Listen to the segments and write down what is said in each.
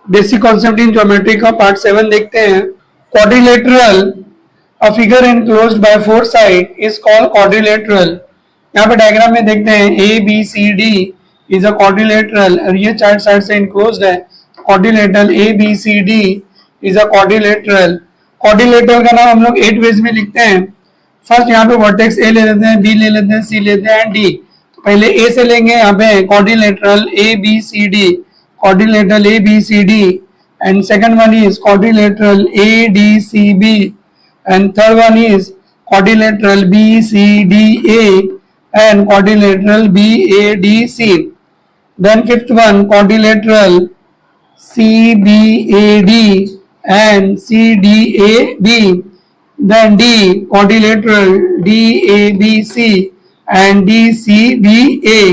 Basic concept in geometry का part 7 देखते हैं। Quadrilateral, a figure enclosed by four side is called quadrilateral. यहाँ पे डायग्राम में देखते हैं A B C D is a quadrilateral और ये चार साइड से एनक्लोज्ड है। Quadrilateral A B C D is a quadrilateral. Quadrilateral का नाम हम लोग 8 वेज में लिखते हैं। फर्स्ट यहाँ पे वर्टेक्स ए ले लेते हैं, बी ले लेते हैं, सी लेते हैं एंड डी। तो पहले ए से लेंगे, यहाँ पे quadrilateral A B C D, quadrilateral ABCD, and second one is quadrilateral ADCB, and third one is quadrilateral BCDA and quadrilateral BADC. Then fifth one quadrilateral CBAD and CDAB. Then D quadrilateral DABC and DCBA,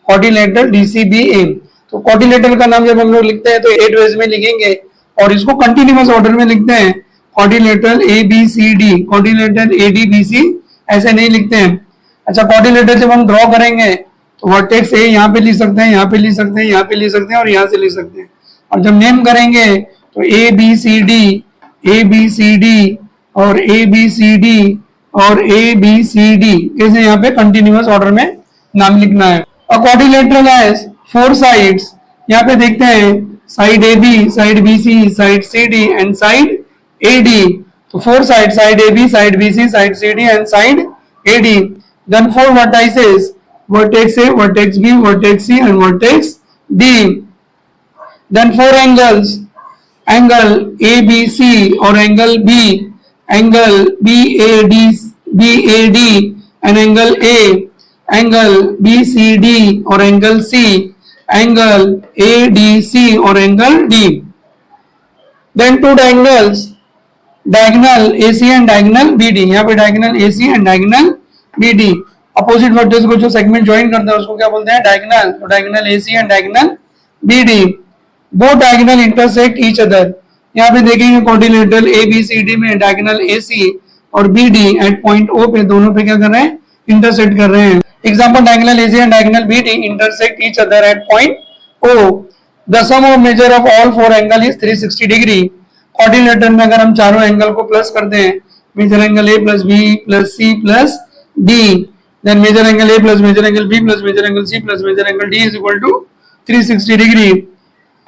quadrilateral DCBA. तो quadrilateral का नाम जब हम लोग लिखते हैं तो 8 veg में लिखेंगे और इसको कंटिन्यूअस ऑर्डर में लिखते हैं। Quadrilateral A B C D, quadrilateral A D B C ऐसे नहीं लिखते हैं। अच्छा, क्वाड्रिलेटरल जब हम ड्रॉ करेंगे तो वर्टेक्स ए यहाँ पे लिख सकते हैं, यहाँ पे लिख सकते हैं, यहाँ पे लिख सकते हैं और यहाँ से लिख सकते हैं। और जब नेम करेंगे तो A B C D, A B C D और ए बी सी डी और ए बी सी डी, कैसे यहाँ पे कंटिन्यूअस ऑर्डर में नाम लिखना है। और क्वाड्रिलेटरल हैज 4 साइड्स। यहाँ पे देखते हैं side A B, side B C, side C D and side A D. तो 4 side, side A B, side B C, side C D and side A D. Then 4 vertices, vertex A, vertex B, vertex C and vertex D. Then 4 angles, angle A B C और angle B, angle B A D and angle A, angle B C D और angle C, angle A D C और angle D. Then 2 diagonals, diagonal A C and diagonal B D. यहाँ पे diagonal A C and diagonal B D. Opposite vertex को जो segment join करते हैं उसको क्या बोलते हैं? डायगोनल। तो diagonal A C and diagonal B D. Both diagonal intersect each other. यहाँ पे देखेंगे quadrilateral A B C D में डायगोनल ए सी और B D at point O पे दोनों पे क्या कर रहे हैं? इंटरसेक्ट कर रहे हैं। Example, diagonal AC and diagonal BD intersect each other at point O. The sum of measure of all 4 angle is 360 degree. Quadrilateral में अगर हम चारों एंगल को प्लस करते हैं, measure angle A plus B plus C plus D, then measure angle A plus measure angle B plus measure angle C plus measure angle D is equal to 360 degree.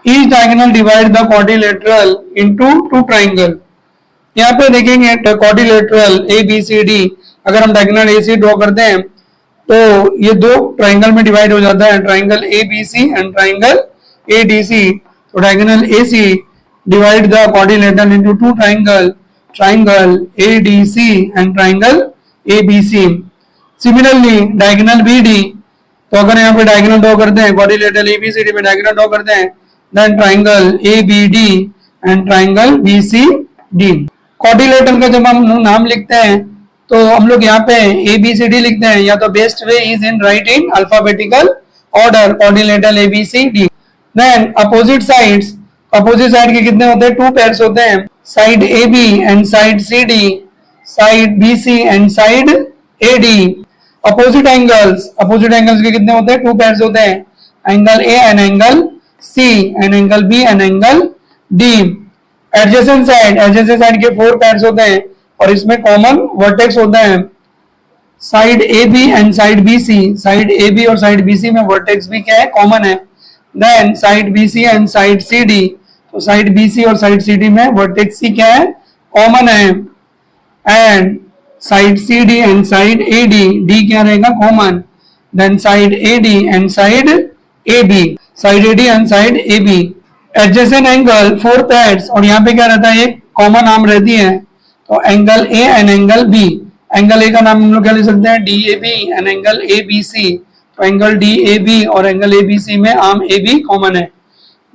Each diagonal divide the quadrilateral into 2 triangle. यहाँ पे देखेंगे quadrilateral ABCD, अगर हम diagonal AC draw करते हैं तो ये 2 triangle में डिवाइड हो जाता है, triangle A B C and triangle A D C. तो diagonal A C divide the quadrilateral into 2 triangle, triangle A D C and triangle A B C. Similarly diagonal B D, तो अगर यहाँ पे diagonal draw करते हैं, quadrilateral A B C D में diagonal draw करते हैं, then triangle A B D and triangle B C D. Quadrilateral का जब हम नाम लिखते हैं तो हम लोग यहाँ पे ए बी सी डी लिखते हैं, या तो best way is in write in alphabetical order, quadrilateral A B C D. Then opposite sides, opposite side के कितने होते हैं? 2 पेयर्स होते हैं, side A B and side C D, side B C and side A D. Opposite angles, opposite angles के कितने होते हैं? 2 पेयर्स होते हैं, angle A and angle C and angle B and angle D. Adjacent side, adjacent side के 4 pairs होते हैं और इसमें कॉमन वर्टेक्स होता है, side A B and side B C, side A B और साइड बी सी में vertex भी क्या है? कॉमन है। Then side B C and side C D, तो साइड बी सी और साइड सी डी में वर्टेक्स सी क्या है? कॉमन है। And side C D and side A D, D क्या रहेगा? Common. Then side A D and side A B, side A D and side A B. Adjacent angle 4 pairs और यहाँ पे क्या रहता है? एक कॉमन आर्म रहती है, तो angle A and angle B. Angle A का नाम हम लोग क्या लिख सकते हैं? D A B and angle A B C. तो एंगल डी ए बी और एंगल ए बी सी में आर्म ए बी कॉमन है।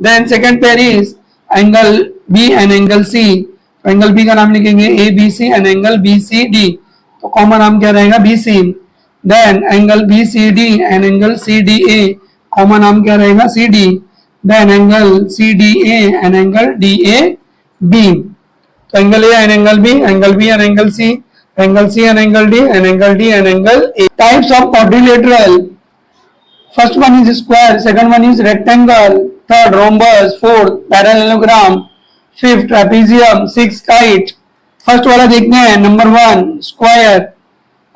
Then second pair is angle B and angle C. तो एंगल बी का नाम लिखेंगे A B C and angle B C D, तो common arm क्या रहेगा? B C. Then angle B C D and angle C D A, common arm क्या रहेगा? C D. Then angle C D A and angle D A B. Angle A and angle B, angle B and angle C, angle C and angle D, and angle D and angle A. Types of quadrilateral. First one is square, second one is rectangle, third rhombus, fourth parallelogram, fifth trapezium, six kite. First वाला देखते हैं, number 1 square.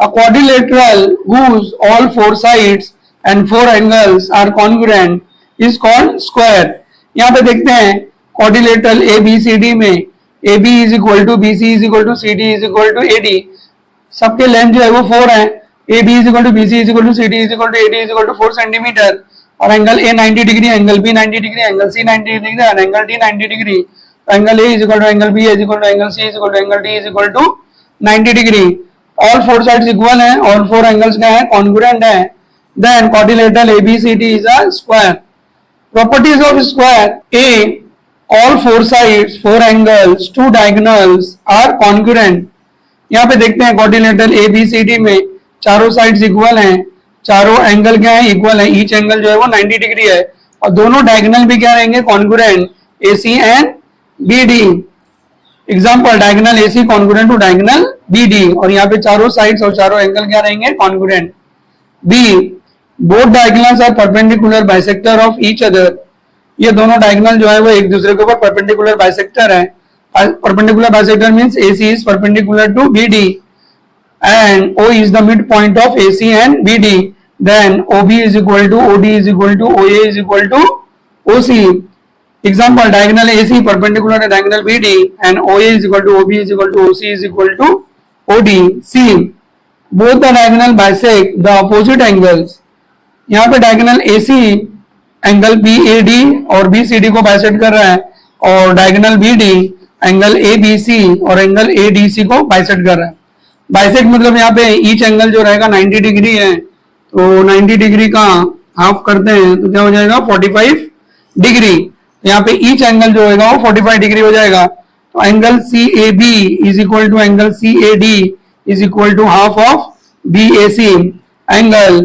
A quadrilateral whose all four sides and four angles are congruent is called square। यहाँ पे देखते हैं quadrilateral ABCD में AB is equal to BC is equal to CD is equal to AD, सबके length जो है वो 4 है। AB is equal to BC is equal to CD is equal to AD is equal to 4 centimetre, और angle A 90 degree, angle B 90 degree, angle C 90 degree और angle D 90 degree. Angle A is equal to angle B is equal to angle C is equal to angle D is equal to 90 degree. All four sides equal हैं, all four angles क्या है, congruent है। Then quadrilateral ABCD is a square. Properties of square, a all four sides, four angles, two diagonals are congruent. यहाँ पे देखते हैं quadrilateral ABCD में चारों साइड्स इक्वल हैं, चारों एंगल क्या है, इक्वल है। ईच एंगल जो है वो 90 डिग्री है, और दोनों डायगोनल भी क्या रहेंगे, congruent, AC and BD। Example, diagonal AC congruent to diagonal BD, और यहाँ पे चारों साइड्स और चारों एंगल क्या रहेंगे, congruent. B both diagonals are perpendicular bisector of each other. ये दोनों डायगोनल जो है वो एक दूसरे के ऊपर परपेंडिकुलर बाइसेक्टर है। Perpendicular bisector means AC is perpendicular to BD and O is the midpoint of AC and BD, then OB is equal to OD is equal to OA is equal to OC। Example, diagonal AC perpendicular to diagonal BD and OA is equal to OB is equal to OC is equal to OD। C both the diagonal bisect the opposite angles। यहाँ पे diagonal AC angle BAD और BCD को bisect कर रहा है, और diagonal BD angle ABC और angle ADC को बाइसेक्ट कर रहा है। बाइसेक्ट मतलब यहाँ पे ईच एंगल जो रहेगा 90 डिग्री है, तो 90 डिग्री का हाफ करते हैं तो क्या हो जाएगा, 45 डिग्री। यहाँ पे ईच एंगल जो होगा वो 45 डिग्री हो जाएगा। तो angle CAB is equal to angle CAD is equal to half of BAC। Angle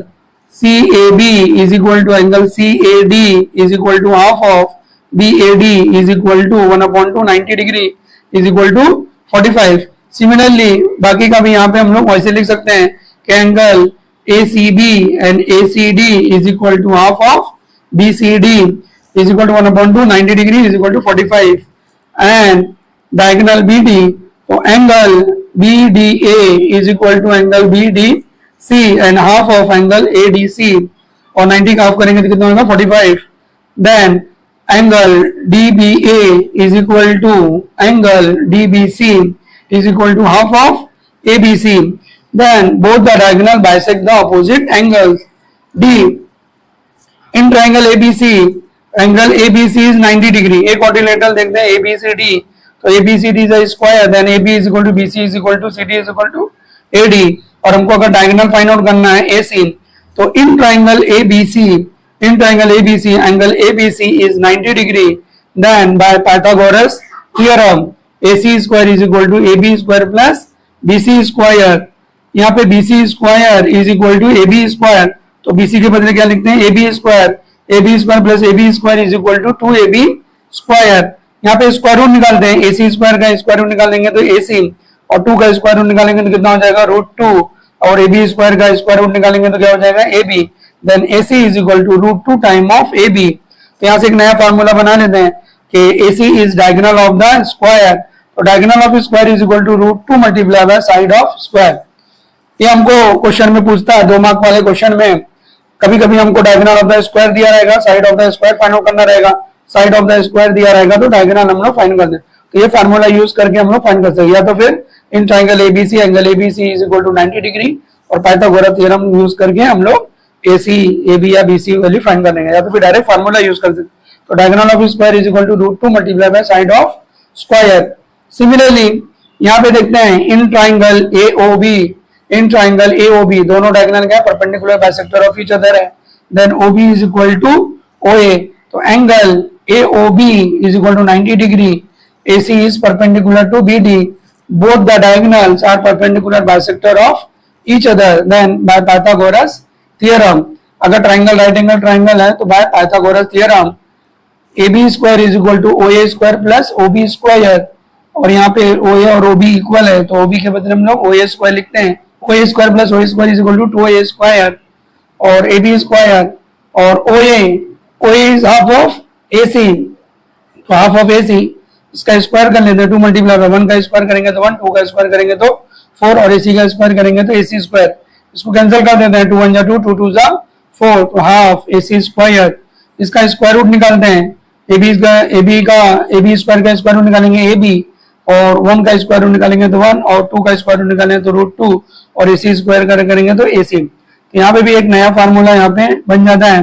CAB is equal to angle CAD is equal to half of BAD is equal to 1/2 90 degree is equal to 45। Similarly बाकी का भी यहाँ पे हम लोग वैसे लिख सकते हैं कि angle ACB and ACD is equal to half of BCD is equal to 1/2 90 degree is equal to 45, and diagonal BD, so angle BDA is equal to angle BDC and half of angle ADC, और 90 का half करेंगे तो कितना होगा, 45। then angle DBA is equal to angle DBC is equal to half of ABC, then both the diagonal bisect the opposite angles। D in triangle ABC angle ABC is 90 degree. एक quadrilateral देखते हैं ABCD, तो ABCD is a square, then AB is equal to BC is equal to CD is equal to AD, और हमको अगर diagonal find out करना है AC, तो इन triangle ABC angle ABC is 90 degree, then by Pythagoras theorem AC square is equal to AB square plus BC square। यहाँ पे BC square is equal to AB square, तो BC के बदले क्या लिखते हैं, AB square plus AB square is equal to 2AB square। यहाँ पे स्क्वायर रूट निकालते हैं, AC स्क्वायर का स्क्वायर रूट निकालेंगे तो AC, और 2 का स्क्वायर रूट निकालेंगे तो कितना हो जाएगा, √2, और AB स्क्वायर का स्क्वायर रूट निकालेंगे तो क्या हो जाएगा, AB, then AC is equal to √2 time of AB। तो यहाँ से एक नया फार्मूला बना लेते हैं कि AC is diagonal of the square, तो diagonal of square is equal to √2 multiply by side of square. ये हमको क्वेश्चन में पूछता है, 2 मार्क वाले क्वेश्चन में कभी कभी हमको डायगोनल ऑफ द स्क्वायर दिया रहेगा, side of the square find out करना रहेगा। साइड ऑफ द स्क्वायर दिया रहेगा तो डायगोनल हम लोग फाइंड कर दे, तो ये फार्मूला यूज करके हम लोग फाइंड कर सकते हैं। या तो फिर in triangle ABC angle ABC is equal to 90 degree, और पाइथागोरस थ्योरम यूज करके हम लोग AC AB या BC वैल्यू फाइंड कर लेंगे, या तो फिर डायरेक्ट फार्मूला यूज कर सकते हैं। तो diagonal of square is equal to √2 multiply by side of square. Similarly यहाँ पे देखते हैं इन ट्राइंगल AOB दोनों डायगोनल क्या है, perpendicular bisector of each other है, then OB is equal to OA, तो angle AOB is equal to 90 degree, AC is perpendicular to BD, both the diagonals are perpendicular bisector of each other, then by Pythagoras theorem, अगर triangle right angle triangle है तो by Pythagoras theorem AB square is equal to OA square plus OB square, और यहाँ पे OA और OB equal है तो OB के बदले हम लोग OA square लिखते हैं, OA square plus OA square is equal to 2A square, और AB स्क्वायर, और OA is half of AC, तो हाफ ऑफ AC इसका स्क्वायर कर लेते हैं, 2 मल्टीप्लाई बाय 1 का स्क्वायर करेंगे तो 1, 2 का स्क्वायर करेंगे तो 4 और AC का स्क्वायर करेंगे तो AC स्क्वायर, इसको कैंसिल कर देते हैं, 2 1 जा 2, 2 2 जा 4, तो हाफ AC स्क्वायर, इसका स्क्वायर रूट निकालते हैं, AB स्क्वायर का स्क्वायर रूट निकालेंगे AB, और 1 का स्क्वायर रूट निकालेंगे तो 1, और 2 का स्क्वायर रूट निकालेंगे तो √2, और AC स्क्वायर करेंगे तो AC। तो यहाँ पे भी एक नया फार्मूला यहाँ पे बन जाता है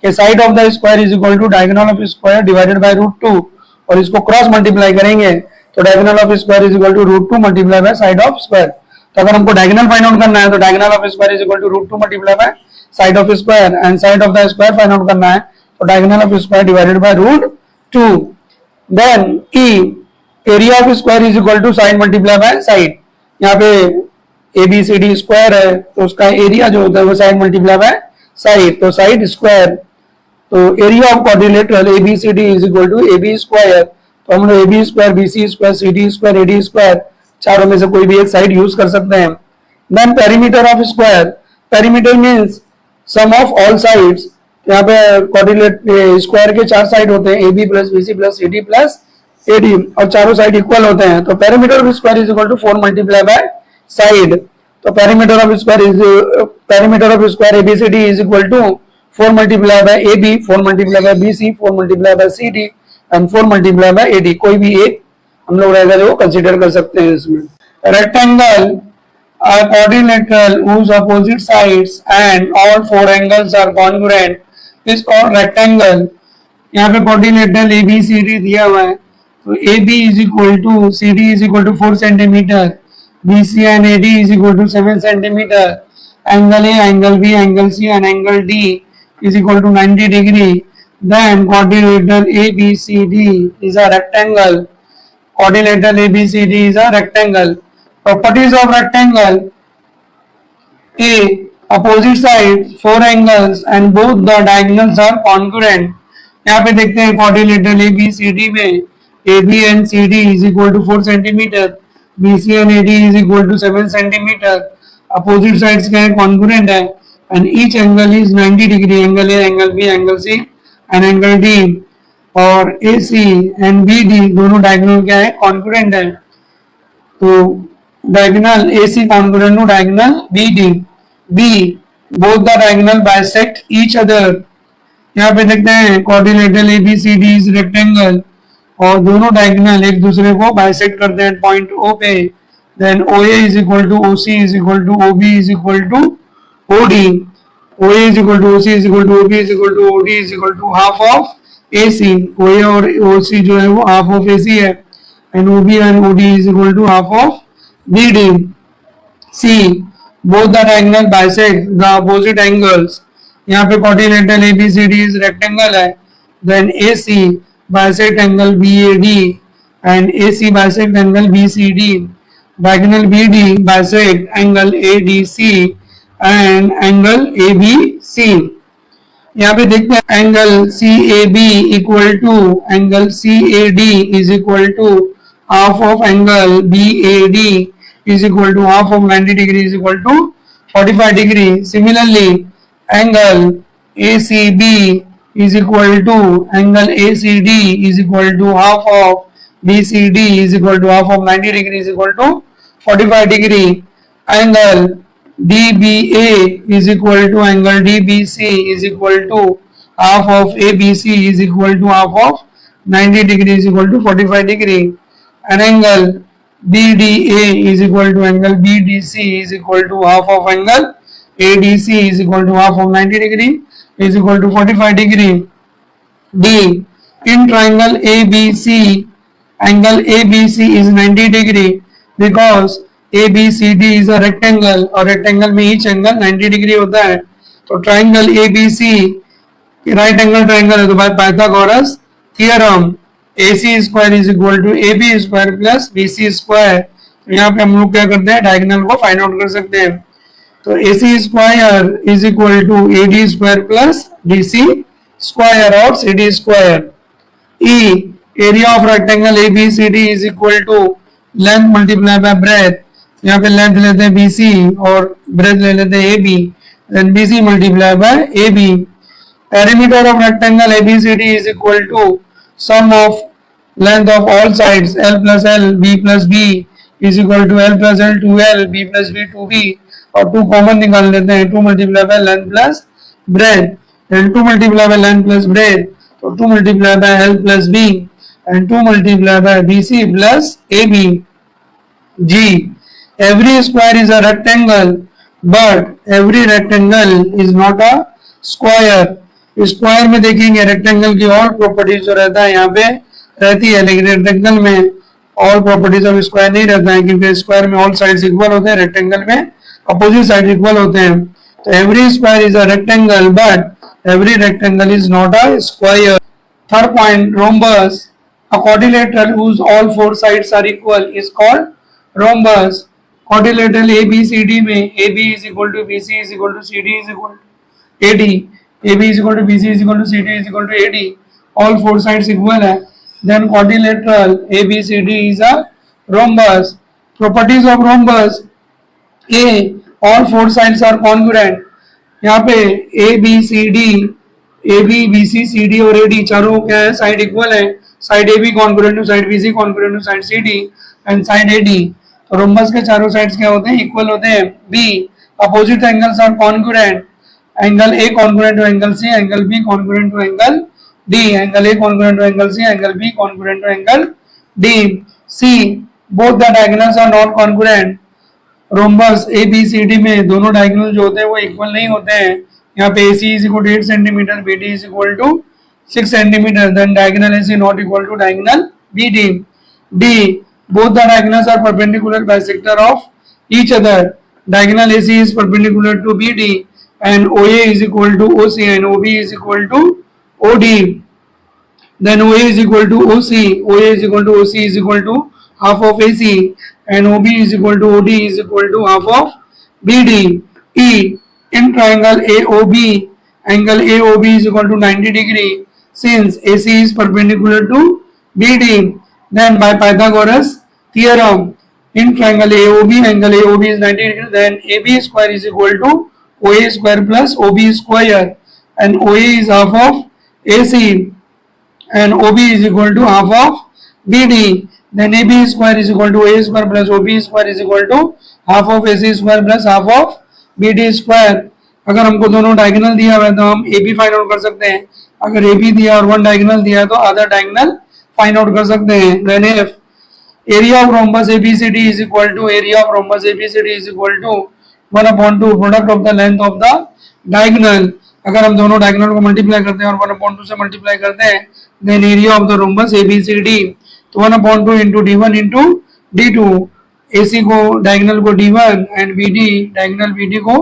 कि side of the square is equal to diagonal of square divided by √2, और इसको क्रॉस मल्टीप्लाई करेंगे तो diagonal of square is equal to √2 multiply by side of square. तो अगर हमको डायगोनल फाइंड आउट करना है तो diagonal of square is equal to √2 multiply by side of square, and side of the square find out करना है तो diagonal of square divided by √2। Then E, area of square is equal to side multiply by side, यहाँ पे ABCD square है तो उसका area जो होता है वो साइड मल्टीप्लाई बाय साइड, तो साइड स्क्वायर, तो area of quadrilateral ABCD is equal to AB square, तो हम लोग AB square, BC square, CD square, AD square चारों में से कोई भी एक साइड यूज कर सकते हैं। Then perimeter of square, perimeter means sum of all sides, यहाँ पे क्वाड्रिलेटरल स्क्वायर के 4 साइड होते हैं, AB plus BC plus CD plus AD, और चारों साइड इक्वल होते हैं, तो perimeter of square is equal to 4 multiply by side, तो perimeter of square ABCD is equal to 4 multiply by AB, 4 multiply by BC, 4 multiply by CD and 4 multiply by AD, कोई भी एक हम लोग रहेगा जो कंसीडर कर सकते हैं इसमें। Rectangle are quadrilateral whose opposite sides and all 4 angles are congruent is called rectangle। यहाँ पे quadrilateral ABCD दिया हुआ है, तो AB is equal to CD is equal to 4 centimeter, BC and AD is equal to 7 centimeter, angle A, angle B, angle C and angle D is equal to 90 degree, then quadrilateral ABCD is a rectangle, quadrilateral ABCD is a rectangle। Properties of rectangle: A, opposite sides 4 angles and both the diagonals are congruent। यहाँ पे देखते हैं quadrilateral ABCD में AB and CD is equal to 4 centimeter, BC and AD is equal to 7 centimeter, opposite sides क्या है, congruent है, and each angle is 90 degree, angle A, angle B, angle C and angle D, और AC and BD दोनों diagonal क्या है, congruent है, तो diagonal AC congruent to diagonal BD। B, both the diagonal bisect each other। यहाँ पे देखते हैं quadrilateral ABCD is rectangle और दोनों diagonal एक दूसरे को bisect करते हैं point O पे, then OA is equal to OC is equal to OB is equal to OD, OA is equal to OC is equal to OB is equal to OD is equal to half of AC। OA और OC जो है वो half of AC है, and OB and OD is equal to half of BD। C, both the diagonal bisect the opposite angles। यहाँ पे quadrilateral ABCD is rectangle है, then AC bisect angle BAD and AC bisect angle BCD, diagonal BD bisect angle ADC and angle ABC। यहाँ पे देखते हैं angle CAB equal to angle CAD is equal to half of angle BAD is equal to half of 90 degree is equal to 45 degree। Similarly, angle ACB is equal to angle ACD is equal to half of BCD is equal to half of 90 degree is equal to 45 degree। Angle DBA is equal to angle DBC is equal to half of ABC is equal to half of 90 degree is equal to 45 degree। An angle BDA is equal to angle BDC is equal to half of angle ADC is equal to half of 90 degree is equal to 45 degree। D, in triangle ABC angle ABC is 90 degree because ABCD is a rectangle और rectangle में each angle 90 degree होता है, तो triangle ABC right angle triangle है, तो by Pythagoras theorem AC square is equal to AB square plus BC square। तो यहाँ पे हम लोग क्या करते हैं, डायगोनल को फाइंड आउट कर सकते हैं, तो AC square is equal to AD square plus BC square और CD square. E, area of rectangle ABCD is equal to length multiply by breadth, यहाँ पे लेंथ लेते हैं BC और ब्रेथ ले लेते हैं AB, then BC multiply by AB। Perimeter of rectangle ABCD is equal to sum of length of all sides L plus L, B plus B is equal to L plus L 2L, B plus B 2B, और 2 common निकाल लेते हैं, 2 multiply by length plus breadth, then 2 multiplied by length plus breadth, so 2 multiplied by L plus B and 2 multiplied by BC plus AB. G. Every square is a rectangle, but every rectangle is not a square. Square में देखेंगे rectangle की all properties जो रहता है यहाँ पे रहती है, लेकिन रेक्टेंगल में ऑल प्रॉपर्टीज ऑफ स्क्वायर नहीं रहता है, क्योंकि स्क्वायर में ऑल साइड्स इक्वल होते हैं, रेक्टेंगल में अपोजिट साइड इक्वल होते हैं. तो every square is a rectangle but every rectangle is not a square. Third point, rhombus. A quadrilateral whose all 4 sides are equal is called rhombus. Quadrilateral ABCD में AB is equal to BC is equal to CD is equal to AD. AB is equal to BC is equal to CD is equal to AD. All 4 sides equal है. Then quadrilateral ABCD is a rhombus. Properties of rhombus. A. All 4 sides are congruent. यहाँ पे A B C D, A B B C C D और A D चारों क्या है, side equal है. Side A B congruent to side B C congruent to side C D and side A D. तो rhombus के चारों sides क्या होते हैं, इक्वल होते हैं. B. Opposite angles are congruent. Angle A congruent to angle C, angle B congruent to angle D, angle A congruent to angle C, angle B congruent to angle D. C. Both the diagonals are not congruent. Rhombus A B C D में दोनों diagonal जो होते हैं वो equal नहीं होते हैं. यहाँ पे AC is equal to 8 centimeter, BD is equal to 6 centimeter. Then diagonal AC not equal to diagonal BD. D. Both the diagonals are perpendicular bisector of each other. Diagonal AC is perpendicular to BD and OA is equal to OC and OB is equal to OD. Then OA is equal to OC. OA is equal to OC is equal to half of AC and OB is equal to OD is equal to half of BD. E. In triangle AOB, angle AOB is equal to 90 degree since AC is perpendicular to BD. Then by Pythagoras theorem, in triangle AOB, angle AOB is 90 degree, then AB square is equal to OA square plus OB square, and OA is half of AC and OB is equal to half of BD. Then AB square is equal to A square plus OB square is equal to half of AC square plus half of BD square. अगर हमको दोनों diagonal दिया हुआ है तो हम AB find out कर सकते हैं. अगर AB दिया और वन डायगोनल दिया तो अदर डायगोनल फाइंड आउट कर सकते हैं. Then if area of rhombus ABCD is equal to area of rhombus ABCD is equal to 1/2 product of the length of the diagonal. अगर हम दोनों डायगोनल को मल्टीप्लाई करते हैं और 1/2 से मल्टीप्लाई करते हैं, then area of the rhombus ABCD, तो 1/2 into D1 into D2. AC को डायगोनल को D1 and BD diagonal BD को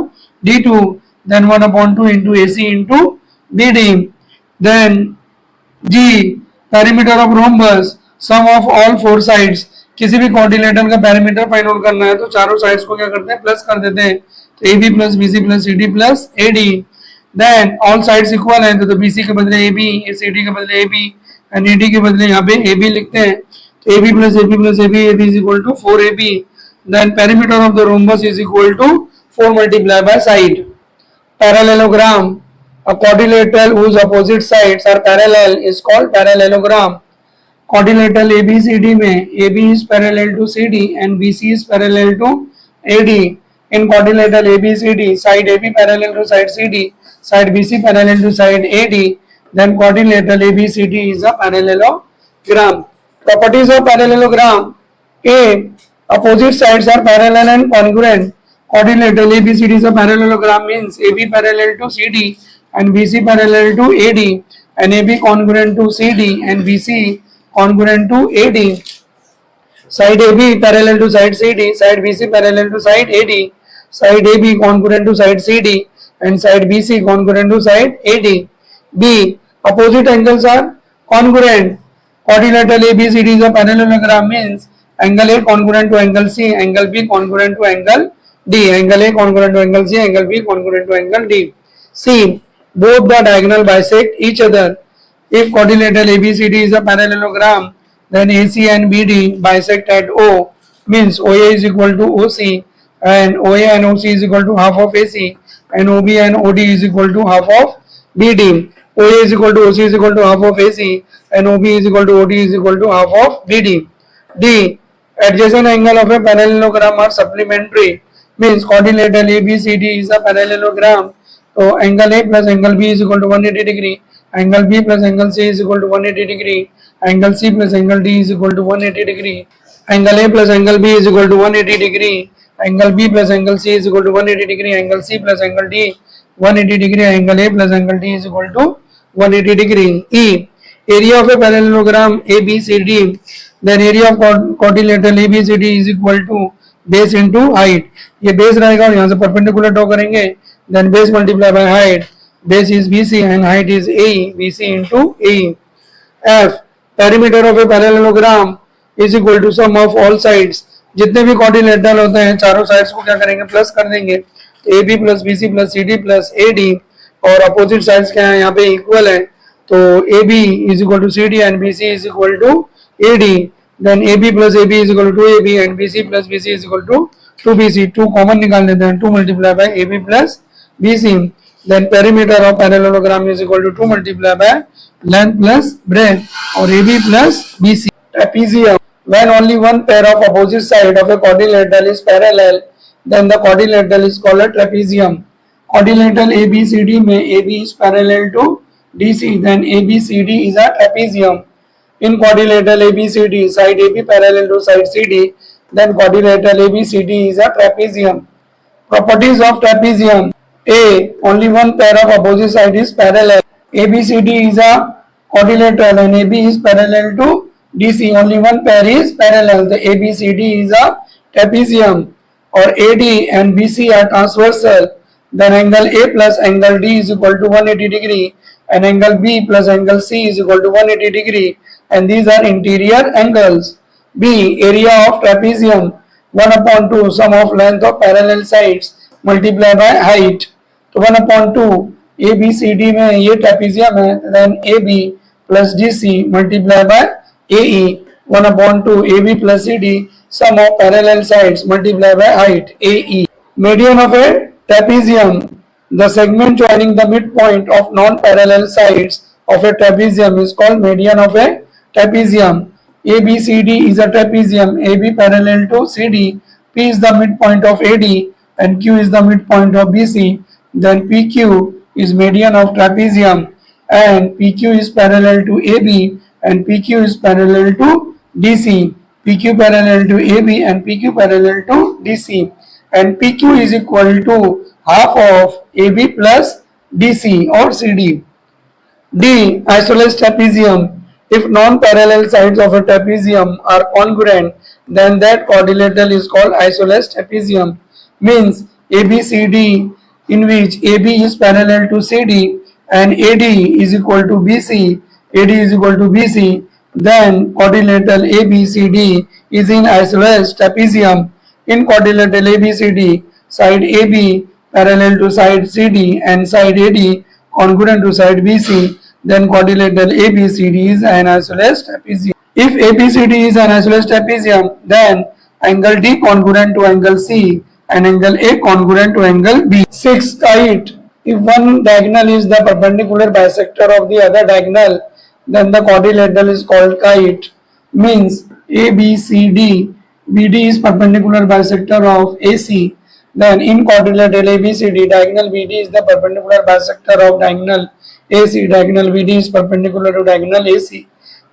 D2, then 1/2 into AC into BD. Then G. Perimeter of rhombus, sum of all 4 sides. किसी भी quadrilateral का parameter find out करना है तो चारों साइड्स को क्या करते हैं, प्लस कर देते हैं. तो AB plus BC plus CD plus AD. Then all sides equal है तो BC के बदले AB, CD के बदले AB and AD के बदले यहाँ पे AB लिखते हैं. AB plus AB plus AB, AB is equal to 4AB. Then perimeter of the rhombus is equal to 4 multiplied by side. Parallelogram. A quadrilateral whose opposite sides are parallel is called parallelogram. Quadrilateral ABCD में AB is parallel to CD and BC is parallel to AD. In quadrilateral ABCD, side AB parallel to side CD, side BC parallel to side AD. Then quadrilateral ABCD is a parallelogram. Properties of parallelogram. A. Opposite sides are parallel and congruent. Quadrilateral ABCD is a parallelogram means AB parallel to CD and BC parallel to AD and AB congruent to CD and BC congruent to AD. Side AB parallel to side CD, side BC parallel to side AD, side AB congruent to side CD and side BC congruent to side AD. B. Opposite angles are congruent. Quadrilateral ABCD is a parallelogram means angle A congruent to angle C, angle B congruent to angle D, angle A congruent to angle C, angle B congruent to angle D. C. Both the diagonal bisect each other. If quadrilateral ABCD is a parallelogram, then AC and BD bisect at O means OA is equal to OC and OA and OC is equal to half of AC and OB and OD is equal to half of BD. OA is equal to OC is equal to half of AC, and OB is equal to OD is equal to half of BD. D. Adjacent angle of a parallelogram are supplementary, means quadrilateral ABCD is a parallelogram. So angle A plus angle B is equal to 180 degree, angle B plus angle C is equal to 180 degree, angle C plus angle D is equal to 180 degree, angle A plus angle B is equal to 180 degree, angle B plus angle C is equal to 180 degree, angle C plus angle D 180 degree, angle A plus angle D is equal to 180 degree. E. Area of a parallelogram ABCD, then area of quadrilateral ABCD is equal to base into height. ये base रहेगा और यहाँ से perpendicular draw करेंगे, then base multiply by height. Base is BC and height is AE, BC into AE. F. Perimeter of a parallelogram is equal to sum of all sides. जितने भी quadrilateral होते हैं चारों sides को क्या करेंगे, plus कर देंगे. AB plus BC plus CD plus AD, और अपोजिट साइड्स क्या है यहाँ पे इक्वल है, तो AB is equal to CD and BC is equal to AD. then AB plus AB is equal to 2AB and BC plus BC is equal to 2BC. 2 common निकाल देते हैं, 2 multiply by AB plus BC. then perimeter of parallelogram is equal to 2 multiply by length plus breadth, और AB plus BC. Trapezium. When only one pair of opposite side of a quadrilateral is parallel, then the quadrilateral is called a trapezium. Quadrilateral ABCD में AB is parallel to DC, then ABCD is a trapezium. In quadrilateral ABCD, side AB parallel to side CD, then quadrilateral ABCD is a trapezium. Properties of trapezium. A. Only one pair of opposite side is parallel. ABCD is a quadrilateral and AB is parallel to DC. Only one pair is parallel. The ABCD is a trapezium. Or AD and BC are transversal. Then angle A plus angle D is equal to 180 degree, and angle B plus angle C is equal to 180 degree, and these are interior angles. B. Area of trapezium 1/2 sum of length of parallel sides multiply by height. तो 1/2 ABCD में ये trapezium है, then AB plus DC multiply by AE 1/2 AB plus CD sum of parallel sides multiply by height AE. Median of a trapezium. The segment joining the midpoint of non-parallel sides of a trapezium is called median of a trapezium. ABCD is a trapezium. AB parallel to CD. P is the midpoint of AD and Q is the midpoint of BC. Then PQ is median of trapezium, and PQ is parallel to AB and PQ is parallel to DC. PQ parallel to AB and PQ parallel to DC, and PQ is equal to half of AB plus DC or CD. D. Isosceles trapezium. If non-parallel sides of a trapezium are congruent, then that quadrilateral is called isosceles trapezium. Means ABCD in which AB is parallel to CD and AD is equal to BC, AD is equal to BC, then quadrilateral ABCD is in isosceles trapezium. In quadrilateral ABCD, side AB parallel to side CD and side AD congruent to side BC, then quadrilateral ABCD is an isosceles trapezium. If ABCD is an isosceles trapezium, then angle D congruent to angle C and angle A congruent to angle B. 6. Kite. If one diagonal is the perpendicular bisector of the other diagonal, then the quadrilateral is called kite. Means ABCD, BD is perpendicular bisector of AC. Then in quadrilateral ABCD, diagonal BD is the perpendicular bisector of diagonal AC. Diagonal BD is perpendicular to diagonal AC.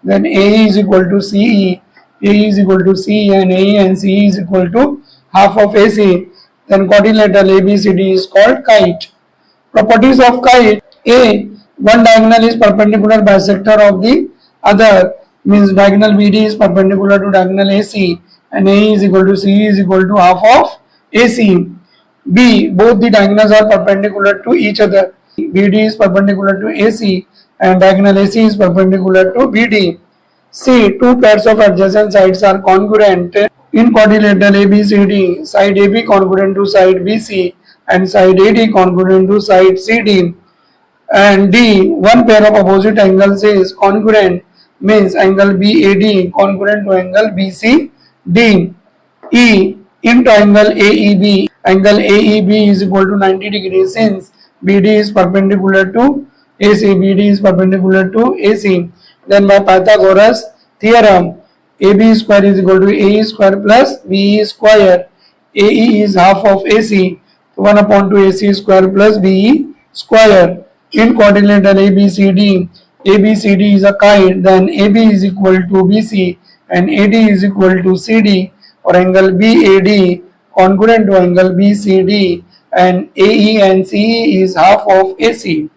Then AE is equal to CE, AE is equal to CE, and AE and CE is equal to half of AC. Then quadrilateral ABCD is called kite. Properties of kite. A. One diagonal is perpendicular bisector of the other, means diagonal BD is perpendicular to diagonal AC and AE is equal to CE is equal to half of AC. B. Both the diagonals are perpendicular to each other. BD is perpendicular to AC and diagonal AC is perpendicular to BD. C. Two pairs of adjacent sides are congruent. In quadrilateral ABCD, side AB congruent to side BC and side AD congruent to side CD. And D. One pair of opposite angles is congruent, means angle BAD congruent to angle BCD. E. In triangle AEB, angle AEB is equal to 90 degrees since BD is perpendicular to AC, BD is perpendicular to AC. Then by Pythagoras theorem, AB square is equal to AE square plus BE square. AE is half of AC, 1 upon 2 AC square plus BE square. In quadrilateral ABCD, ABCD is a kite, then AB is equal to BC and AD is equal to CD, or angle BAD congruent to angle BCD, and AE and CE is half of AC.